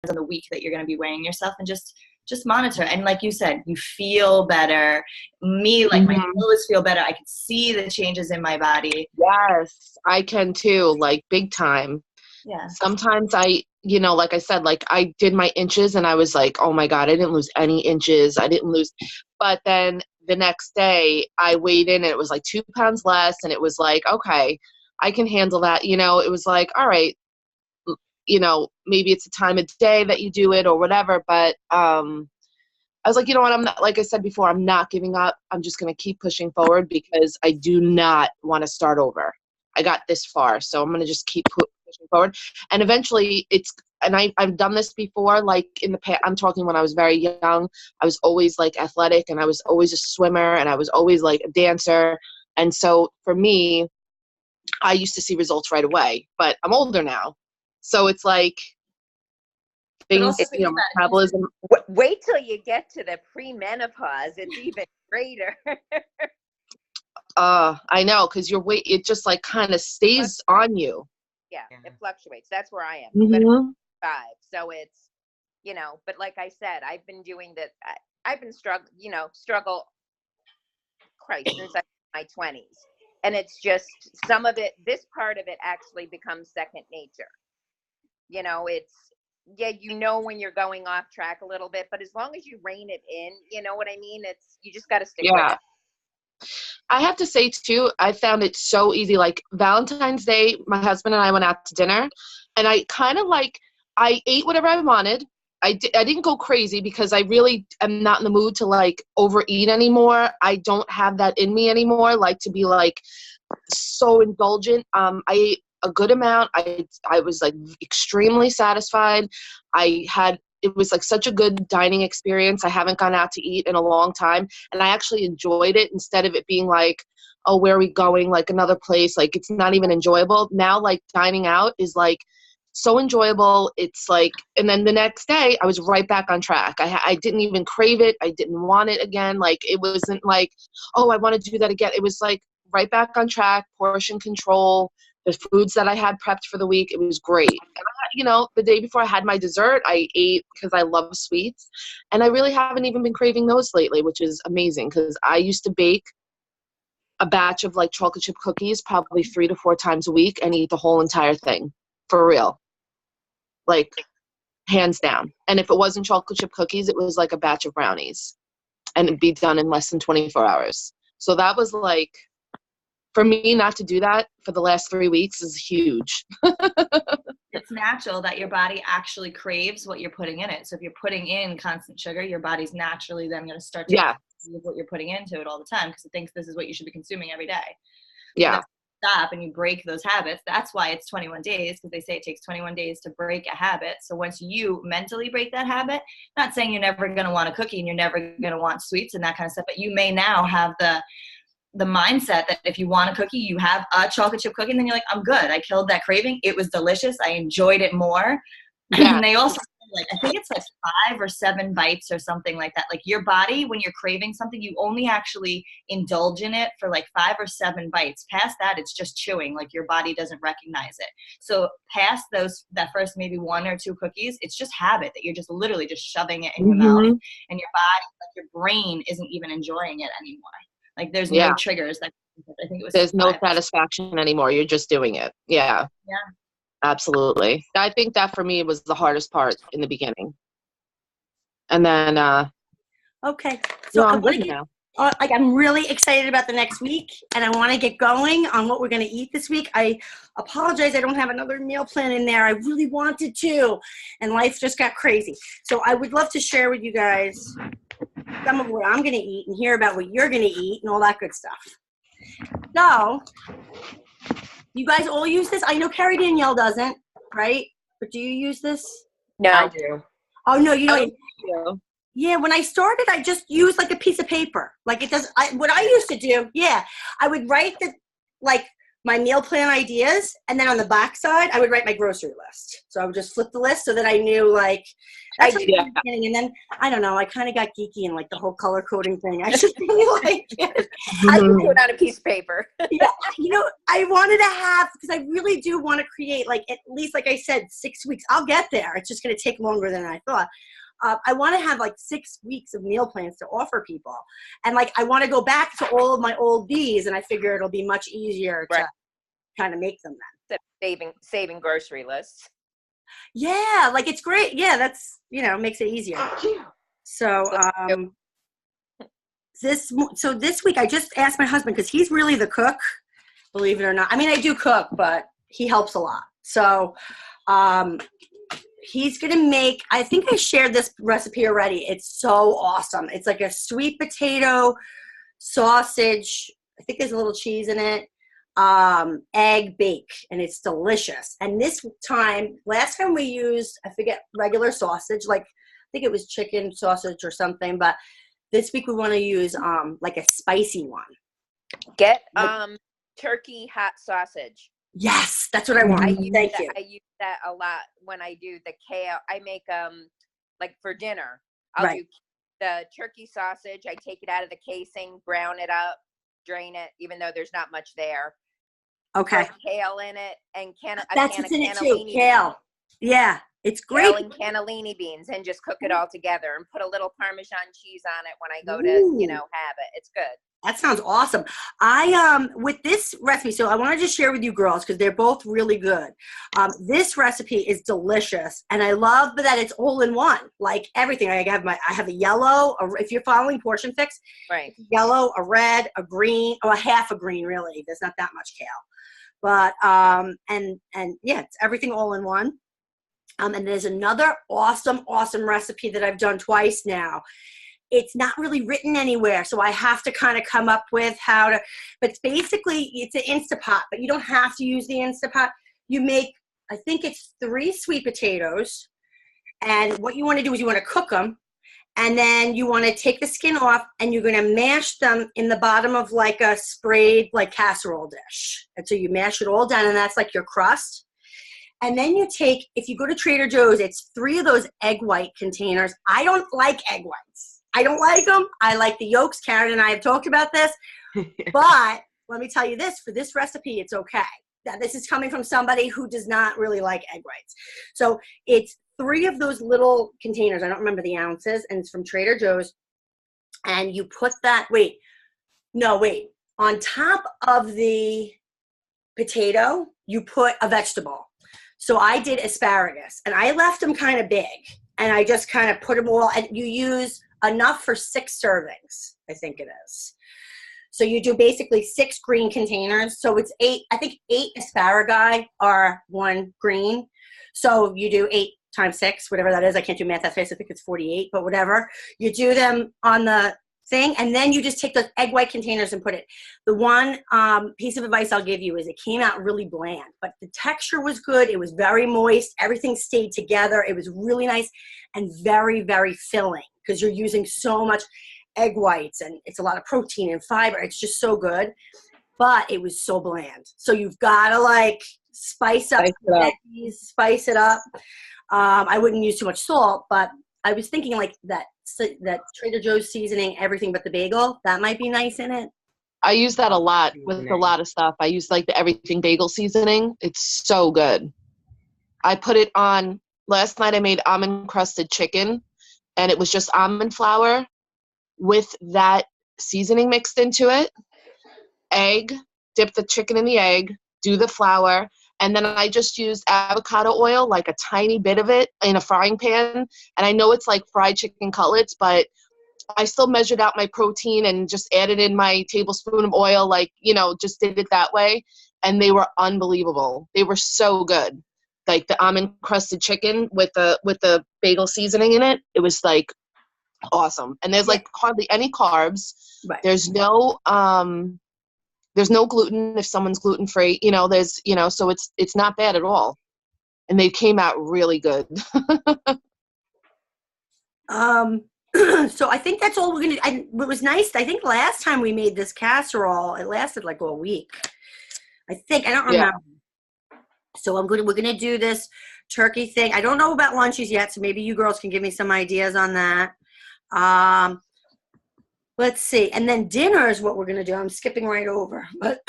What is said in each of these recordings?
on the week that you're going to be weighing yourself, and just monitor. And like you said, you feel better. Me, like my clothes feel better. I can see the changes in my body. Yes, I can too, like big time. Yeah. Sometimes like I said, like I did my inches and I was like, oh my God, I didn't lose any inches. But then the next day I weighed in and it was like 2 pounds less. And it was like, okay, I can handle that. It was like, all right, maybe it's the time of day that you do it or whatever. But I was like, you know what? I'm not, like I said before, I'm not giving up. I'm just going to keep pushing forward because I do not want to start over. I got this far, so I'm going to just keep pushing forward. And eventually I've done this before, like in the past. I'm talking when I was very young. I was always like athletic and I was always a swimmer and I was always like a dancer. And so for me, I used to see results right away, but I'm older now. So it's like things, metabolism. Wait till you get to the premenopause. It's even greater. I know, because your weight, it just like kind of stays on you. Yeah, it fluctuates. That's where I am. Mm-hmm. 5. So it's, but like I said, I've been doing that. I've been struggle Christ since my 20s. And it's just some of it, this part of it actually becomes second nature. When you're going off track a little bit, but as long as you rein it in, you know what I mean? You just got to stick with it. I have to say too, I found it so easy. Like Valentine's Day, my husband and I went out to dinner and I kind of I ate whatever I wanted. I didn't go crazy because I really am not in the mood to like overeat anymore. I don't have that in me anymore, like to be like so indulgent. I ate a good amount. I was like extremely satisfied. It was like such a good dining experience. I haven't gone out to eat in a long time. And I actually enjoyed it instead of it being like, oh, where are we going? Like another place. Like it's not even enjoyable. Now like dining out is like so enjoyable. It's like, and then the next day I was right back on track. I didn't even crave it. I didn't want it again. Like it wasn't like, oh, I want to do that again. It was like right back on track, portion control, the foods that I had prepped for the week. It was great. And the day before I had my dessert, I ate because I love sweets. And I really haven't even been craving those lately, which is amazing because I used to bake a batch of like chocolate chip cookies probably 3 to 4 times a week and eat the whole entire thing for real. Like hands down. And if it wasn't chocolate chip cookies, it was like a batch of brownies and it'd be done in less than 24 hours. So that was like, for me not to do that for the last 3 weeks is huge. It's natural that your body actually craves what you're putting in it. So if you're putting in constant sugar, your body's naturally then going to start to crave what you're putting into it all the time because it thinks this is what you should be consuming every day. Yeah. Stop and you break those habits. That's why it's 21 days because they say it takes 21 days to break a habit. So once you mentally break that habit, not saying you're never going to want a cookie and you're never going to want sweets and that kind of stuff, but you may now have the mindset that if you want a cookie, you have a chocolate chip cookie and then you're like, I'm good. I killed that craving. It was delicious. I enjoyed it more. Yeah. And they also I think it's like 5 or 7 bites or something like that. Like your body, when you're craving something, you only actually indulge in it for like 5 or 7 bites. Past that, it's just chewing. Like your body doesn't recognize it. So past that first maybe 1 or 2 cookies, it's just habit that you're just literally just shoving it in your mouth and your body, like your brain isn't even enjoying it anymore. Like there's no triggers. I think it was there's no satisfaction anymore. You're just doing it. Yeah. Yeah. Absolutely. I think that for me was the hardest part in the beginning. And then okay. So I'm good now. I'm really excited about the next week and I want to get going on what we're going to eat this week. I apologize I don't have another meal plan in there. I really wanted to and life just got crazy. So I would love to share with you guys some of what I'm going to eat and hear about what you're going to eat and all that good stuff. So, you guys all use this? I know Carrie Danielle doesn't, right? But do you use this? No. I do. Oh, no, you don't. Do. Yeah, when I started, I just used like a piece of paper. Like it does, what I used to do, I would write my meal plan ideas, and then on the back side, I would write my grocery list. So I would just flip the list so that I knew, like, I did in the beginning, and then, I don't know, I kind of got geeky in, like, the whole color coding thing. I just really like it. I can do it on a piece of paper. Yeah, you know, I wanted to have, because I really do want to create, like, at least, like I said, 6 weeks. I'll get there. It's just going to take longer than I thought. I want to have, like, 6 weeks of meal plans to offer people. And, like, I want to go back to all of my old B's, and I figure it'll be much easier to kind of make them then. Saving grocery lists. Yeah, like, it's great. Yeah, that's, you know, makes it easier. So, this week I just asked my husband, because he's really the cook, believe it or not. I mean, I do cook, but he helps a lot. So, he's going to make, I think I shared this recipe already. It's so awesome. It's like a sweet potato sausage. I think there's a little cheese in it. Egg bake, and it's delicious. And this time, last time we used, I forget, regular sausage, like, I think it was chicken sausage or something, but this week we want to use, like a spicy one. Get, turkey hot sausage. Yes, that's what I want. Thank you. I use that a lot when I do the kale. I make, like for dinner, I'll do the turkey sausage. I take it out of the casing, brown it up, drain it, even though there's not much there. Okay. Put kale in it, and that's what's in it too. Kale. Yeah, it's great. Kale and cannellini beans, and just cook it all together, and put a little Parmesan cheese on it when I go to, you know, have it. It's good. That sounds awesome. With this recipe, so I wanted to share with you girls, because they're both really good. This recipe is delicious, and I love that it's all in one. Like everything, I have a yellow. If you're following Portion Fix, right? Yellow, a red, a green, or a half a green. Really, there's not that much kale, but and yeah, it's everything all in one. And there's another awesome recipe that I've done twice now. It's not really written anywhere, so I have to kind of come up with how to, but basically it's an Instapot, but you don't have to use the Instapot. You make, I think it's 3 sweet potatoes, and what you want to do is you want to cook them, and then you want to take the skin off, and you're going to mash them in the bottom of like a sprayed like casserole dish. And so you mash it all down, and that's like your crust. And then you take, if you go to Trader Joe's, it's 3 of those egg white containers. I don't like egg whites. I don't like them. I like the yolks. Karen and I have talked about this. But let me tell you this, for this recipe, it's okay. Now, this is coming from somebody who does not really like egg whites. So it's 3 of those little containers. I don't remember the ounces. And it's from Trader Joe's. And you put that, on top of the potato, you put a vegetable. So I did asparagus, and I left them kind of big, and I just kind of put them all, and you use enough for 6 servings, I think it is. So you do basically 6 green containers. So it's 8, I think 8 asparagus are 1 green. So you do 8 times 6, whatever that is. I can't do math that fast. I think it's 48, but whatever. You do them on the thing, and then you just take those egg white containers and put it. The one piece of advice I'll give you is it came out really bland, but the texture was good. It was very moist. Everything stayed together. It was really nice and very, very filling, because you're using so much egg whites, and it's a lot of protein and fiber. It's just so good, but it was so bland. So you've got to like spice up the veggies, spice it up. I wouldn't use too much salt, but I was thinking like that Trader Joe's seasoning, everything but the bagel, that might be nice in it. I use that a lot with a lot of stuff. I use like the everything bagel seasoning. It's so good. I put it on, last night I made almond crusted chicken, and it was just almond flour with that seasoning mixed into it. Egg, dip the chicken in the egg, do the flour, and then I just used avocado oil, like a tiny bit of it in a frying pan. And I know it's like fried chicken cutlets, but I still measured out my protein and just added in my tablespoon of oil, like, you know, just did it that way. And they were unbelievable. They were so good. Like the almond crusted chicken with the bagel seasoning in it. It was like awesome. And there's like hardly any carbs. Right. There's no gluten if someone's gluten-free, you know, so it's not bad at all. And they came out really good. So I think that's all we're going to, it was nice. I think last time we made this casserole, it lasted like a week. I think, I don't remember. So we're gonna do this turkey thing. I don't know about lunches yet, so maybe you girls can give me some ideas on that. Let's see. And then dinner is what we're gonna do. I'm skipping right over. But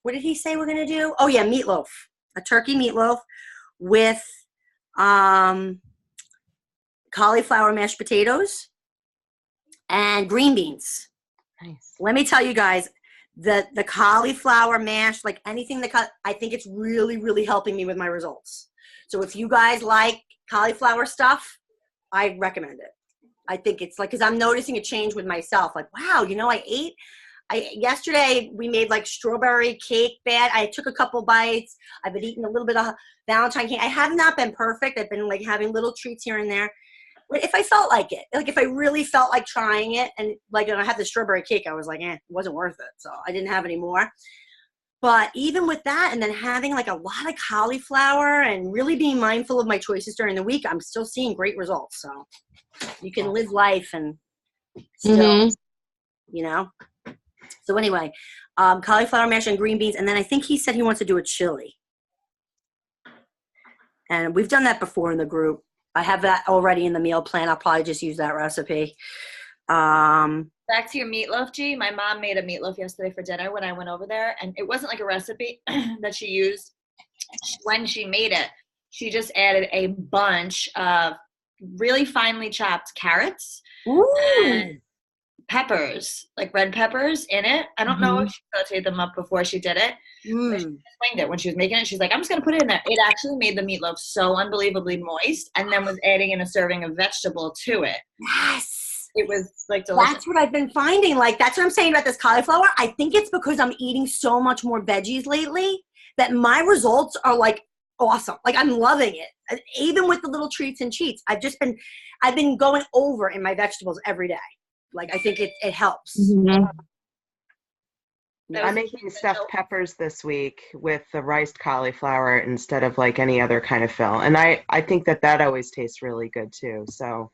what did he say we're gonna do? Oh yeah, meatloaf. A turkey meatloaf with cauliflower mashed potatoes and green beans. Nice. Let me tell you guys, the cauliflower mash, like anything I think it's really, really helping me with my results. So if you guys like cauliflower stuff, I recommend it. I think it's like, because I'm noticing a change with myself. Like, wow, yesterday we made like strawberry cake bad. I took a couple bites. I've been eating a little bit of Valentine cake. I have not been perfect. I've been like having little treats here and there. But if I felt like it, like if I really felt like trying it, and like when I had the strawberry cake, I was like, it wasn't worth it. So I didn't have any more. But even with that, and then having like a lot of cauliflower and really being mindful of my choices during the week, I'm still seeing great results. So you can live life and still, So anyway, cauliflower mash and green beans. And then I think he said he wants to do a chili. And we've done that before in the group. I have that already in the meal plan. I'll probably just use that recipe. Back to your meatloaf, G. My mom made a meatloaf yesterday for dinner when I went over there. And it wasn't like a recipe that she used. When she made it, she just added a bunch of really finely chopped carrots and peppers, like red peppers in it. I don't know if she sauteed them up before she did it. But she explained it when she was making it. She's like, I'm just going to put it in there. It actually made the meatloaf so unbelievably moist, and then was adding in a serving of vegetable to it. Yes. It was like delicious. That's what I've been finding. Like, that's what I'm saying about this cauliflower. I think it's because I'm eating so much more veggies lately that my results are like awesome. Like, I'm loving it. Even with the little treats and cheats, I've been going over in my vegetables every day. Like, I think it helps. Mm-hmm. I'm making stuffed peppers this week with the riced cauliflower instead of like any other kind of fill. And I think that always tastes really good too. So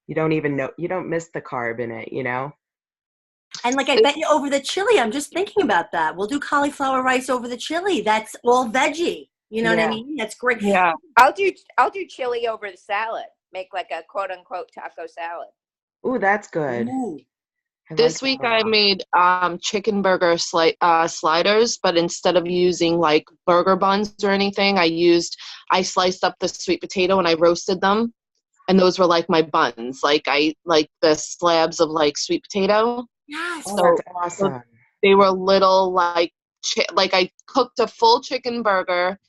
you don't even know, you don't miss the carb in it, And like, I bet you over the chili, I'm just thinking about that. We'll do cauliflower rice over the chili. That's all veggie. You know what I mean? That's great. Yeah. I'll do chili over the salad. Make like a quote unquote taco salad. Ooh, that's good. Ooh. This week I made chicken burger sliders, but instead of using like burger buns or anything, I sliced up the sweet potato and I roasted them, and those were like my buns. Like the slabs of like sweet potato. Yes. Oh, that's awesome. So they were little like I cooked a full chicken burger,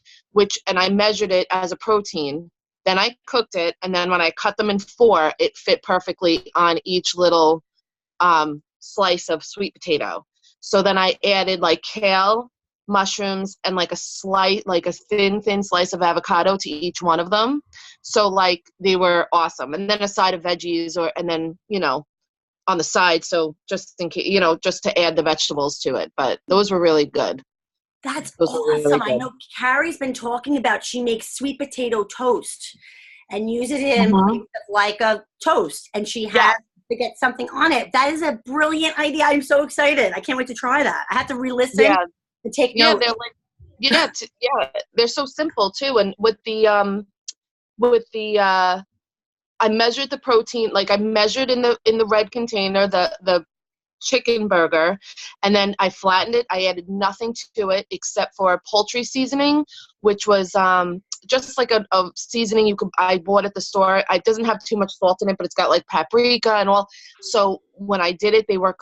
and I measured it as a protein. Then I cooked it, and then when I cut them in 4, it fit perfectly on each little slice of sweet potato. So then I added like kale, mushrooms, and like a thin slice of avocado to each one of them. So like they were awesome. And then a side of veggies and then, on the side. So just in case, just to add the vegetables to it. But those were really good. That's awesome. I know Carrie's been talking about, she makes sweet potato toast and uses it in like a toast. And she has to get something on it. That is a brilliant idea. I'm so excited. I can't wait to try that. I have to re-listen and take notes. They're they're so simple too. And with the I measured the protein, like I measured in the red container the chicken burger, and then I flattened it. I added nothing to it except for poultry seasoning, which was just like a seasoning I bought at the store. It doesn't have too much salt in it, but it's got like paprika and all. So when I did it, they were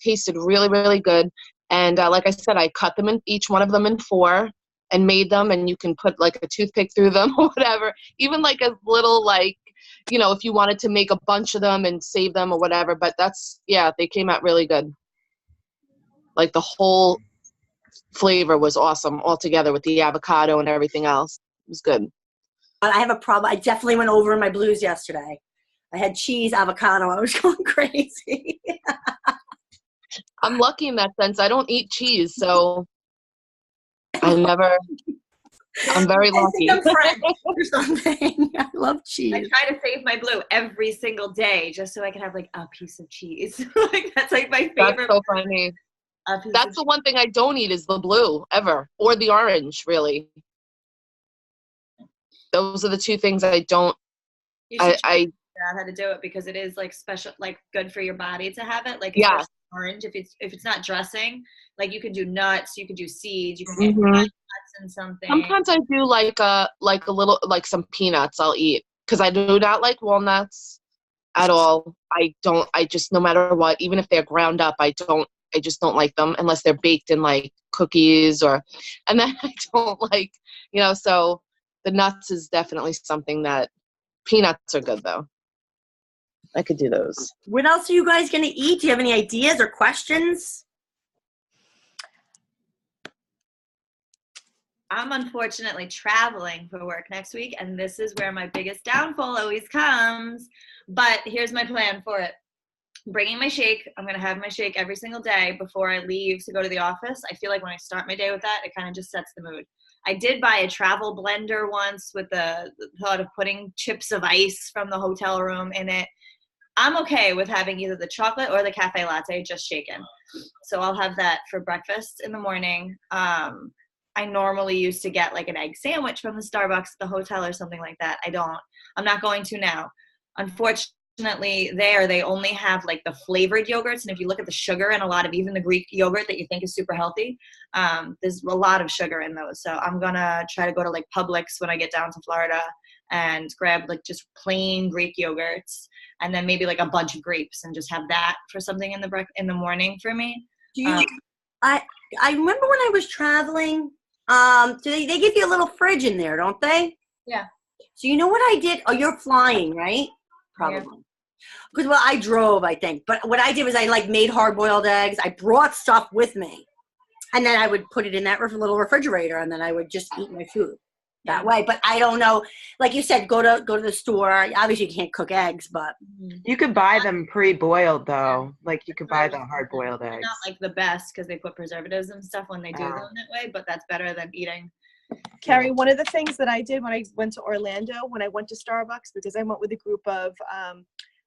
tasted really, really good. And like I said, I cut them in, each one of them in 4, and made them. And you can put like a toothpick through them or whatever. Even like a little like, if you wanted to make a bunch of them and save them or whatever. But they came out really good. Like the whole flavor was awesome all together with the avocado and everything else. It was good. I have a problem. I definitely went over in my blues yesterday. I had cheese, avocado. I was going crazy. I'm lucky in that sense. I don't eat cheese, so I'm very lucky. I think I'm French or something. I love cheese. I try to save my blue every single day just so I can have like a piece of cheese. Like that's like my favorite. That's so funny. a piece That's the one thing I don't eat is the blue ever, or the orange, really. Those are the two things I don't. You should I figure out how to do it because it is like special, like good for your body to have it. Like yeah. especially orange, if it's not dressing, like you could do nuts, you could do seeds, you could get Mhm. nuts and something. Sometimes I do like a little, like some peanuts I'll eat, because I do not like walnuts at all. I just, no matter what, even if they're ground up, I just don't like them unless they're baked in like cookies and then I don't like, so the nuts is definitely something that, peanuts are good though. I could do those. What else are you guys going to eat? Do you have any ideas or questions? I'm unfortunately traveling for work next week, and this is where my biggest downfall always comes. But here's my plan for it. Bringing my shake. I'm going to have my shake every single day before I leave to go to the office. I feel like when I start my day with that, it kind of just sets the mood. I did buy a travel blender once with the thought of putting chips of ice from the hotel room in it. I'm okay with having either the chocolate or the cafe latte just shaken. So I'll have that for breakfast in the morning. I normally used to get like an egg sandwich from the Starbucks at the hotel or something like that. I'm not going to now. Unfortunately, they only have like the flavored yogurts. And if you look at the sugar in a lot of even the Greek yogurt that you think is super healthy, there's a lot of sugar in those. So I'm going to try to go to like Publix when I get down to Florida and grab like just plain Greek yogurts and then maybe like a bunch of grapes and just have that for something in the morning for me. I remember when I was traveling, they give you a little fridge in there, don't they? Yeah. So you know what I did? Oh, you're flying, right? Probably. Because I drove, I think. But what I did was I like made hard-boiled eggs. I brought stuff with me, and then I would put it in that little refrigerator, and then I would just eat my food that way. But I don't know. Like you said, go to the store. Obviously, you can't cook eggs, but you could buy them pre-boiled though. Like you could buy the hard-boiled eggs. Not like the best because they put preservatives and stuff when they do them that way, but that's better than eating. Carrie, one of the things that I did when I went to Orlando, when I went to Starbucks, because I went with a group of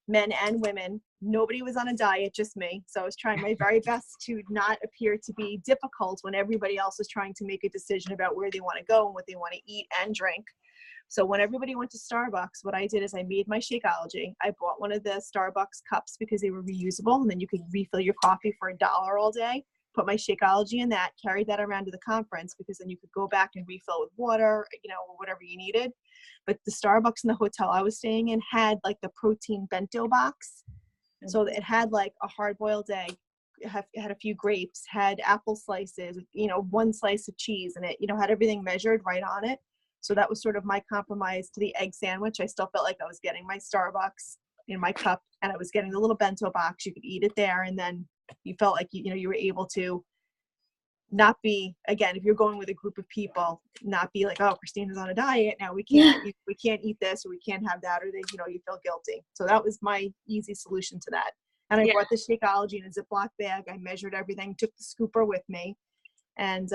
men and women, nobody was on a diet, just me. So I was trying my very best to not appear to be difficult when everybody else was trying to make a decision about where they want to go and what they want to eat and drink. So when everybody went to Starbucks, what I did is I made my Shakeology. I bought one of the Starbucks cups because they were reusable, and then you could refill your coffee for $1 all day. Put my Shakeology in that, carried that around to the conference because then you could go back and refill with water, or whatever you needed. But the Starbucks in the hotel I was staying in had like the protein bento box. So it had like a hard-boiled egg, it had a few grapes, had apple slices, one slice of cheese, and it, had everything measured right on it. So that was sort of my compromise to the egg sandwich. I still felt like I was getting my Starbucks in my cup, and I was getting the little bento box. You could eat it there, and then you felt like you were able to not be, again, if you're going with a group of people, not be like, oh, Christina's on a diet now, we can't eat this, or we can't have that, or they, you feel guilty. So that was my easy solution to that. And I brought the Shakeology in a Ziploc bag. I measured everything, took the scooper with me, and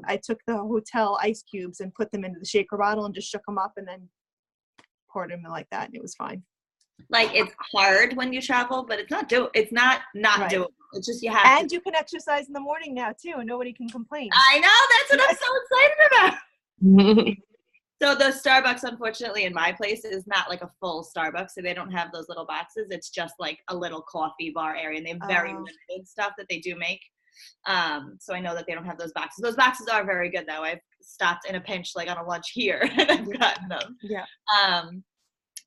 I took the hotel ice cubes and put them into the shaker bottle and just shook them up and then poured them in like that, and it was fine. Like, it's hard when you travel, but it's not doable. Right. It's just you have and to. You can exercise in the morning now too, and nobody can complain. I know, that's what I'm so excited about. So the Starbucks, unfortunately, in my place is not like a full Starbucks, so they don't have those little boxes. It's just like a little coffee bar area, and they have very limited stuff that they do make. So I know that they don't have those boxes. Those boxes are very good, though. I've stopped in a pinch, like on a lunch here, and I've gotten them. Yeah.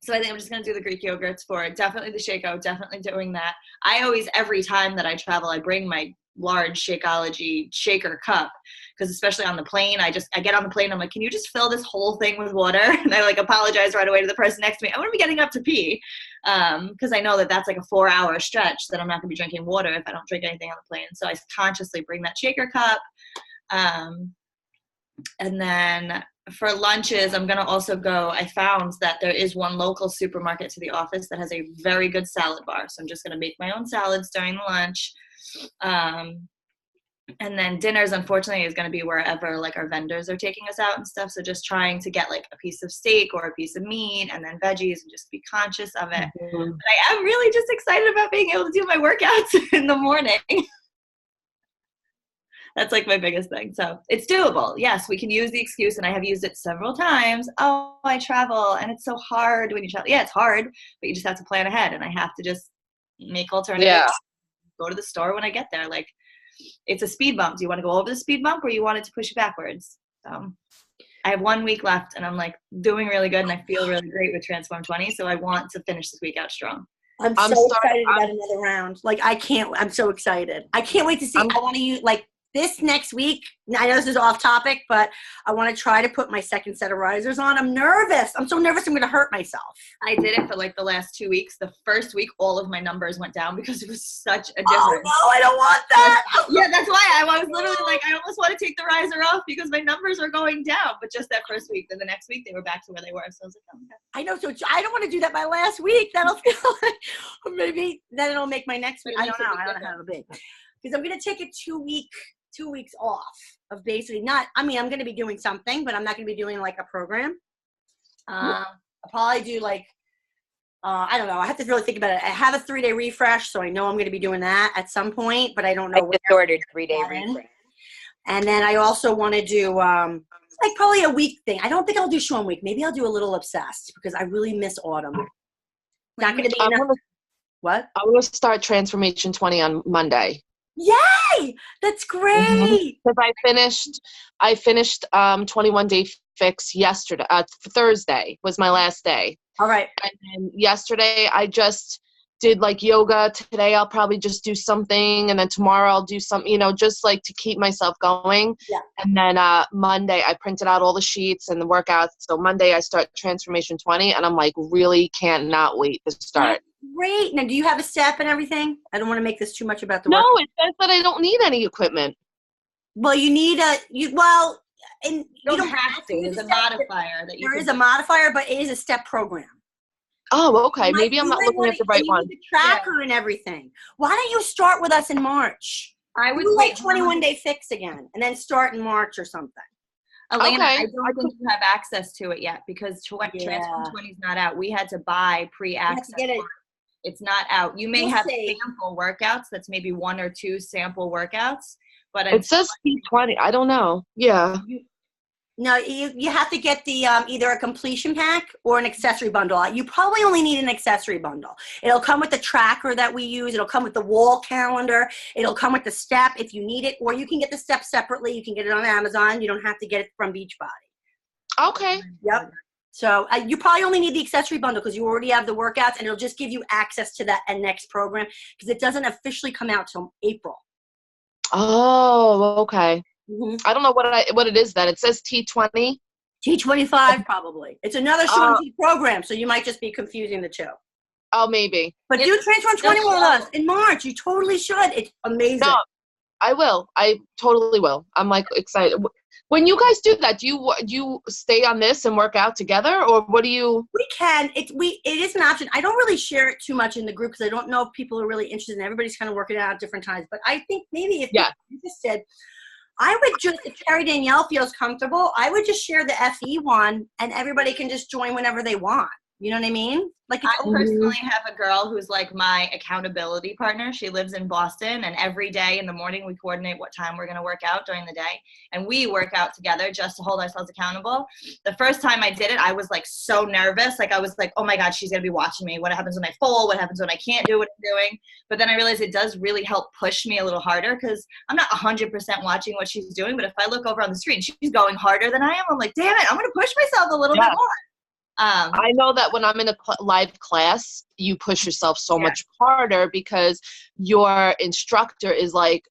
So I think I'm just going to do the Greek yogurts for it. Definitely the Shakeout, definitely doing that. I always, every time that I travel, I bring my large Shakeology shaker cup, because especially on the plane, I get on the plane, I'm like, can you just fill this whole thing with water? And I like apologize right away to the person next to me. I'm going to be getting up to pee, because I know that that's like a 4-hour stretch that I'm not going to be drinking water if I don't drink anything on the plane. So I consciously bring that shaker cup. And then for lunches, I'm going to also go, I found that there is one local supermarket to the office that has a very good salad bar. So I'm just going to make my own salads during the lunch. And then dinners, unfortunately, is going to be wherever like our vendors are taking us out and stuff. So just trying to get like a piece of steak or a piece of meat and then veggies and just be conscious of it. Mm-hmm. But I am really just excited about being able to do my workouts in the morning. That's like my biggest thing. So it's doable. Yes, we can use the excuse, and I have used it several times. Oh, I travel and it's so hard when you travel. Yeah, it's hard, but you just have to plan ahead, and I have to just make alternatives. Yeah. Go to the store when I get there. Like, it's a speed bump. Do you want to go over the speed bump, or you want it to push you backwards? I have 1 week left, and I'm like doing really good, and I feel really great with Transform 20. So I want to finish this week out strong. I'm so excited about another round. Like, I'm so excited. I can't wait to see. I want to use, like, this next week. I know this is off topic, but I want to try to put my second set of risers on. I'm nervous. I'm so nervous I'm going to hurt myself. I did it for like the last 2 weeks. The first week, all of my numbers went down because it was such a difference. Oh, no, I don't want that. Yeah, that's why I was literally like, I almost want to take the riser off because my numbers are going down. But just that first week, then the next week, they were back to where they were. So I was like, oh, okay. I know. So I don't want to do that my last week. That'll feel like, or maybe then it'll make my next week. I don't know. I don't know how it'll be. Because I'm going to take a 2 weeks off of basically not, I mean, I'm going to be doing something, but I'm not going to be doing like a program. I'll probably do like, I don't know. I have to really think about it. I have a 3-day refresh, so I know I'm going to be doing that at some point, but I don't know. I just ordered 3-day refresh. And then I also want to do like probably a week thing. I don't think I'll do Shorm Week. Maybe I'll do a little Obsessed because I really miss autumn. Not going to be enough. What? I'm going to start Transformation 20 on Monday. Yay! That's great. Because I finished 21 Day Fix yesterday. Thursday was my last day. All right. And then yesterday I just did like yoga. Today I'll probably just do something, and then tomorrow I'll do something, just like to keep myself going. Yeah. And then Monday I printed out all the sheets and the workouts. So Monday I start Transformation 20, and I'm like really cannot wait to start. Great. Now, do you have a step and everything? I don't want to make this too much about the No, workout. it says that I don't need any equipment. Well, you need you don't have to. There's a modifier that you There is a modifier, but it is a step program. Oh, okay. Maybe I'm not looking at the right one. The tracker and everything. Why don't you start with us in March? I would do wait like 21 Day Fix again, and then start in March or something. Elena, Okay. I don't think you have access to it yet because Transform 20 is not out. We had to buy pre-access. Get it. It's not out. You may We'll have see. sample workouts. That's maybe 1 or 2 sample workouts. But It says T20. I don't know. Yeah. No, you have to get the either a completion pack or an accessory bundle. You probably only need an accessory bundle. It'll come with the tracker that we use. It'll come with the wall calendar. It'll come with the step if you need it, or you can get the step separately. You can get it on Amazon. You don't have to get it from Beachbody. Okay. Yep. So you probably only need the accessory bundle because you already have the workouts, and it'll just give you access to that next program because it doesn't officially come out till April. Oh, okay. Mm-hmm. I don't know what it is then. It says T20. T25 probably. It's another Shorm T program, so you might just be confusing the two. Oh, maybe. But do Transform 20 with us in March. You totally should. It's amazing. No, I will. I totally will. I'm like excited. When you guys do that, do you stay on this and work out together, or what do you? We can. It is an option. I don't really share it too much in the group because I don't know if people are really interested. Everybody's kind of working it out at different times. But I think maybe if you're interested, I would just, if Carrie Danielle feels comfortable, I would just share the FE one, and everybody can just join whenever they want. You know what I mean? Like, I personally have a girl who's like my accountability partner. She lives in Boston, and every day in the morning we coordinate what time we're going to work out during the day, and we work out together just to hold ourselves accountable. The first time I did it, I was like so nervous. Like I was like, oh my God, she's going to be watching me. What happens when I fall? What happens when I can't do what I'm doing? But then I realized it does really help push me a little harder because I'm not 100% watching what she's doing. But if I look over on the screen, she's going harder than I am. I'm like, damn it, I'm going to push myself a little bit more. I know that when I'm in a live class, you push yourself so much harder because your instructor is like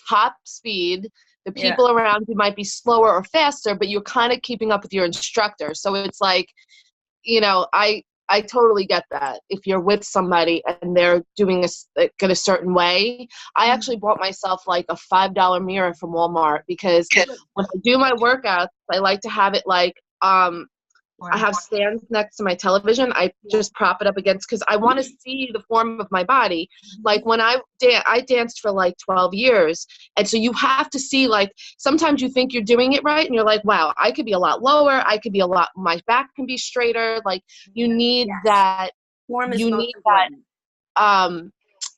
top speed. The people around you might be slower or faster, but you're kind of keeping up with your instructor. So it's like, I totally get that. If you're with somebody and they're doing it a certain way, I actually bought myself like a $5 mirror from Walmart because when I do my workouts, I like to have it like, I have stands next to my television. I just prop it up against because I want to see the form of my body. Like when I danced for like 12 years. And so you have to see, like, sometimes you think you're doing it right and you're like, wow, I could be a lot lower. I could be my back can be straighter. Like you need that. Form is you most need important. that,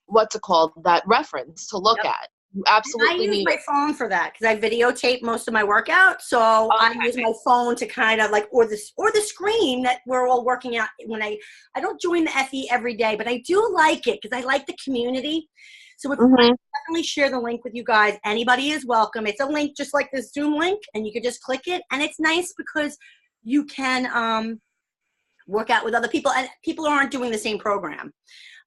what's it called? That reference to look at. You I absolutely use need my it. phone for that because I videotape most of my workout. So I Okay. use my phone to kind of like, or the screen that we're all working out. When I don't join the FE every day, but I do like it because I like the community. So if I definitely share the link with you guys. Anybody is welcome. It's a link just like this Zoom link, and you can just click it. And it's nice because you can work out with other people, and people aren't doing the same program.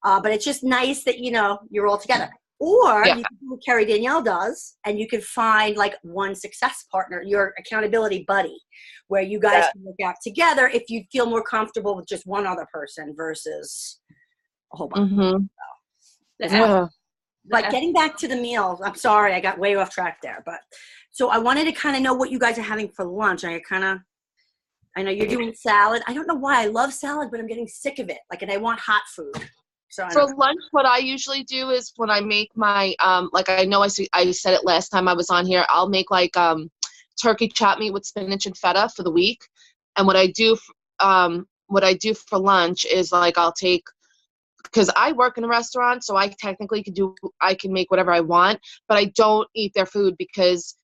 But it's just nice that, you're all together. Or Yeah. you can do what Carrie Danielle does, and you can find like one success partner, your accountability buddy, where you guys can work out together if you feel more comfortable with just one other person versus a whole bunch. Yeah. But getting back to the meals, I'm sorry, I got way off track there. But so I wanted to kind of know what you guys are having for lunch. I know you're doing salad. I don't know why I love salad, but I'm getting sick of it. And I want hot food. So For lunch, what I usually do is when I make my, I know I said it last time I was on here, I'll make turkey chop meat with spinach and feta for the week. And what I do for lunch is I'll take, because I work in a restaurant, so I technically I can make whatever I want, but I don't eat their food because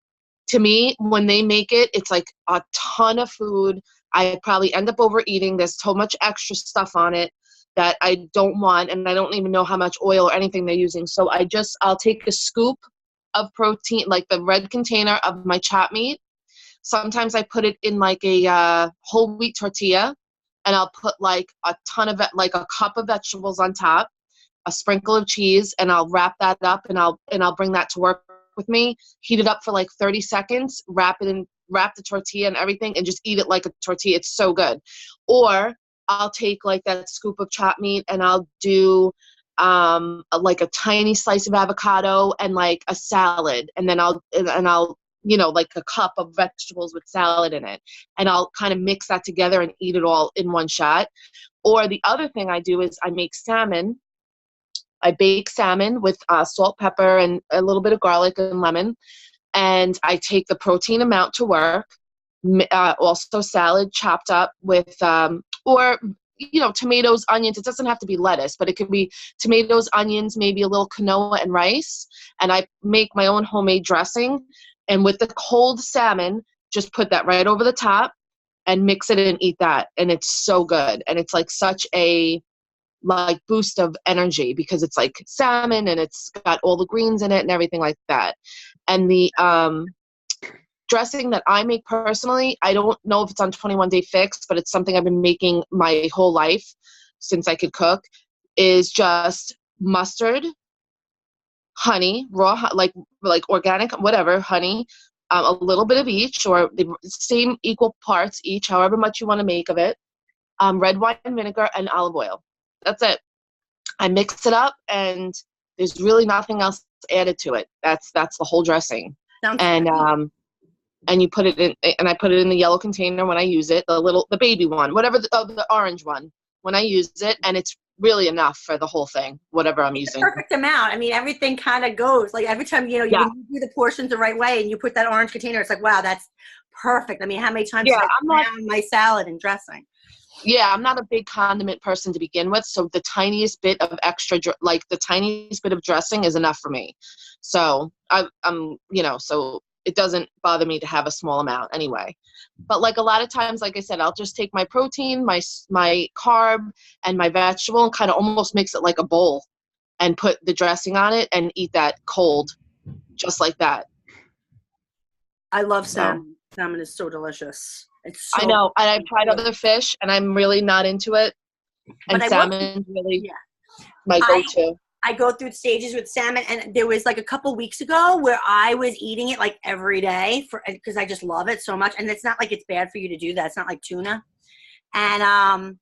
to me, when they make it, it's like a ton of food. I probably end up overeating. There's so much extra stuff on it that I don't want, and I don't even know how much oil or anything they're using. So I'll take a scoop of protein, like the red container of my chopped meat. Sometimes I put it in a whole wheat tortilla, and I'll put a ton of a cup of vegetables on top, a sprinkle of cheese, and I'll wrap that up, and I'll bring that to work with me, heat it up for 30 seconds, wrap the tortilla and everything, and just eat it like a tortilla. It's so good. Or I'll take that scoop of chopped meat, and I'll do a tiny slice of avocado and a salad, and then I'll a cup of vegetables with salad in it, and I'll kind of mix that together and eat it all in one shot. Or the other thing I do is I make salmon. I bake salmon with salt, pepper, and a little bit of garlic and lemon. And I take the protein amount to work. Also salad chopped up with, tomatoes, onions. It doesn't have to be lettuce, but it could be tomatoes, onions, maybe a little quinoa and rice. And I make my own homemade dressing. And with the cold salmon, just put that right over the top and mix it and eat that. And it's so good. And it's such a boost of energy because it's salmon and it's got all the greens in it and everything like that. And the dressing that I make personally, I don't know if it's on 21 Day Fix, but it's something I've been making my whole life since I could cook, is just mustard, honey, raw, like organic, whatever, honey, a little bit of each, or the same equal parts each, however much you want to make of it, red wine vinegar and olive oil. That's it. I mix it up, and there's really nothing else added to it. That's the whole dressing. And you put it in, and I put it in the yellow container when I use it, the baby one, whatever the orange one when I use it, and it's really enough for the whole thing, whatever I'm using. Perfect amount. I mean, everything kind of goes every time you do the portions the right way, and you put that orange container. It's wow, that's perfect. I mean, how many times did I put down my salad and dressing? Yeah, I'm not a big condiment person to begin with, so the tiniest bit of the tiniest bit of dressing is enough for me. So I'm so it doesn't bother me to have a small amount anyway. But a lot of times, like I said, I'll just take my protein, my carb, and my vegetable, and kind of almost mix it like a bowl, and put the dressing on it and eat that cold, just like that. I love salmon. Salmon is so delicious. I know, and I've tried other fish, and I'm really not into it. And salmon really my go-to. I go through stages with salmon, and there was a couple weeks ago where I was eating it every day because I just love it so much. And it's not it's bad for you to do that. It's not like tuna. And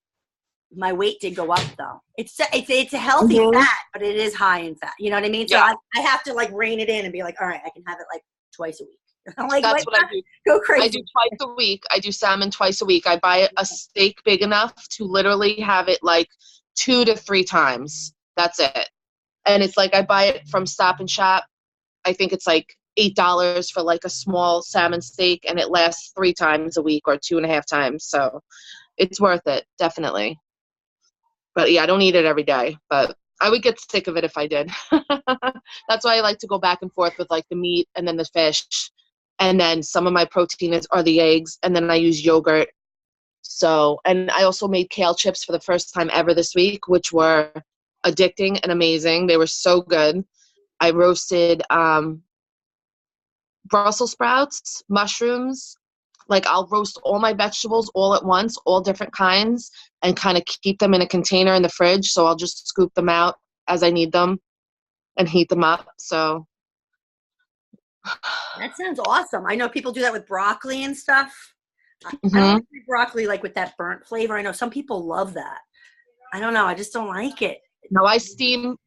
my weight did go up though. It's a healthy fat, but it is high in fat. You know what I mean? Yeah. So I have to rein it in and be all right, I can have it twice a week. That's what I do. Go crazy. I do twice a week. I do salmon twice a week. I buy a steak big enough to literally have it 2 to 3 times. That's it. And it's I buy it from Stop and Shop. I think it's $8 for a small salmon steak, and it lasts 3 times a week or 2.5 times. So it's worth it, definitely. But yeah, I don't eat it every day, but I would get sick of it if I did. That's why I like to go back and forth with like the meat and then the fish. And then some of my protein are the eggs, and then I use yogurt. So, and I also made kale chips for the first time ever this week, which were addicting and amazing. They were so good. I roasted Brussels sprouts, mushrooms. Like I'll roast all my vegetables all at once, all different kinds, and kind of keep them in a container in the fridge. So I'll just scoop them out as I need them and heat them up. So That sounds awesome. I know people do that with broccoli and stuff. I Mhm. don't like broccoli like with that burnt flavor. I know some people love that. I don't know. I just don't like it. no, I steam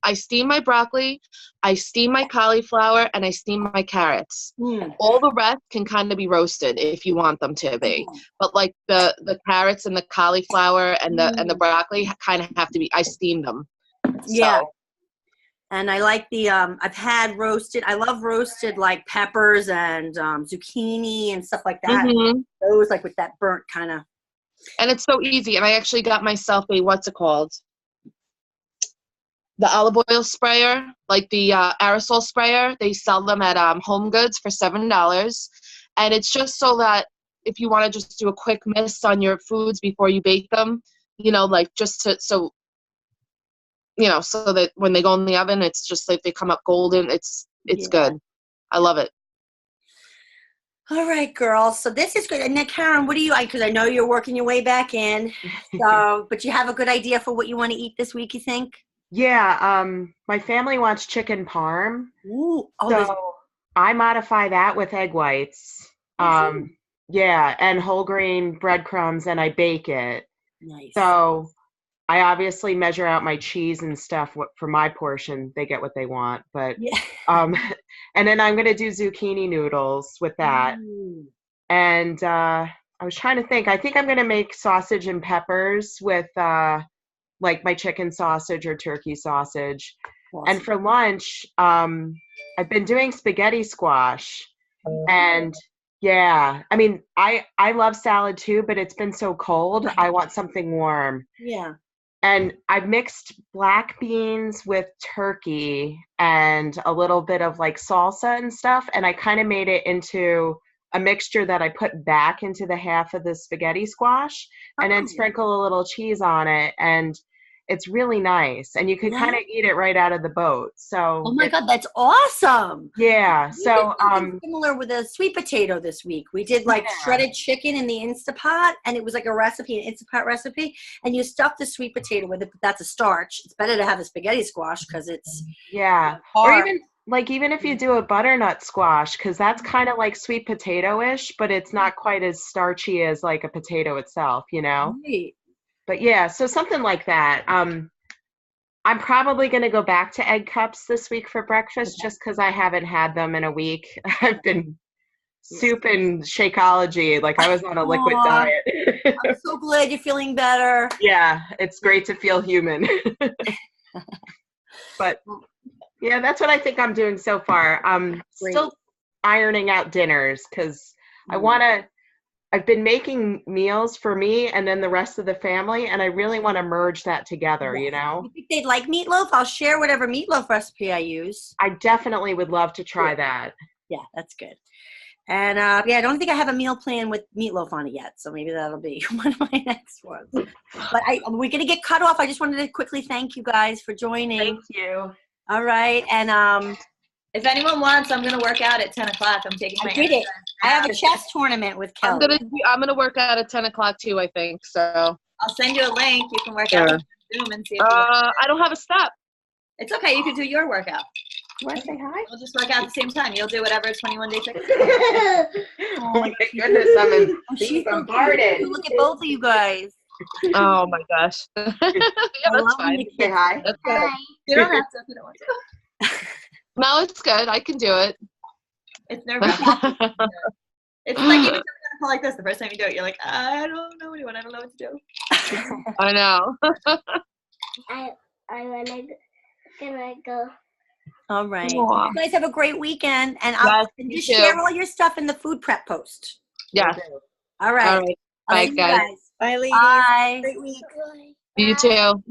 my broccoli, I steam my cauliflower, and I steam my carrots. Mm. All the rest can kind of be roasted if you want them to be. But like the carrots and the cauliflower and the broccoli kind of have to be, I steam them. Yeah. So, And I like the, I've had roasted, I love roasted like peppers and zucchini and stuff like that. mhm. Those like with that burnt kind of. And it's so easy. And I actually got myself a, what's it called? The olive oil sprayer, like the aerosol sprayer. They sell them at Home Goods for $7. And it's just so that if you want to just do a quick mist on your foods before you bake them, you know, like just to, so, you know, so that when they go in the oven, it's just like they come up golden. It's good. I love it. All right, girls. So this is good. And then Karen, what do you like? Because I know you're working your way back in. So, but you have a good idea for what you want to eat this week, you think? Yeah, my family wants chicken parm, Ooh. Oh, so I modify that with egg whites. Yeah, and whole grain breadcrumbs, and I bake it. nice. So I obviously measure out my cheese and stuff for my portion. They get what they want, but Yeah. and then I'm gonna do zucchini noodles with that. Ooh. And I was trying to think. I think I'm gonna make sausage and peppers with like my chicken sausage or turkey sausage. Awesome. And for lunch, I've been doing spaghetti squash. And yeah, I mean, I love salad too, but it's been so cold. I want something warm. Yeah. And I've mixed black beans with turkey and a little bit of like salsa and stuff. And I kind of made it into a mixture that I put back into the half of the spaghetti squash and then sprinkle a little cheese on it. And it's really nice. And you can kind of eat it right out of the boat. So Oh my God, that's awesome. yeah. We So did something similar with a sweet potato this week. We did like shredded chicken in the Instapot, and it was like a recipe, an Instapot recipe, and you stuff the sweet potato with it, but that's a starch. It's better to have a spaghetti squash because it's yeah. hard. Or even if you do a butternut squash, because that's kind of like sweet potato-ish, but it's not quite as starchy as like a potato itself, you know? Right. But yeah, so something like that. I'm probably going to go back to egg cups this week for breakfast just because I haven't had them in a week. I've been soup and Shakeology, like I was on a liquid diet. I'm so glad you're feeling better. Yeah, it's great to feel human. But yeah, that's what I think I'm doing so far. I'm still ironing out dinners because I've been making meals for me and then the rest of the family, and I really want to merge that together, you know? You think they'd like meatloaf? I'll share whatever meatloaf recipe I use. I definitely would love to try that. Yeah, that's good. And yeah, I don't think I have a meal plan with meatloaf on it yet, so maybe that'll be one of my next ones. But we're going to get cut off. I just wanted to quickly thank you guys for joining. Thank you. All right, and if anyone wants, I'm gonna work out at 10 o'clock. I'm taking my. I have a chess tournament with Kelly. I'm gonna work out at 10 o'clock too, I think. So I'll send you a link. You can work out on Zoom and see. If I don't have a step. It's okay. You can do your workout. You want to say hi? We'll just work out at the same time. You'll do whatever 21 days. Oh my goodness, I'm being bombarded. Look at both of you guys. Oh my gosh. Yeah, that's fine. Say hi. That's good. You don't have to if you don't want to. No, it's good. I can do it. It's nerve-wracking. It's like even on a call like this, the first time you do it, you're like, I don't know anyone. I don't know what to do. I know. I'm gonna go. All right. Aww. You guys have a great weekend, and I'll just share all your stuff in the food prep post. Yeah. All right. All right. Bye, guys. Bye, ladies. Bye. Great week. You too.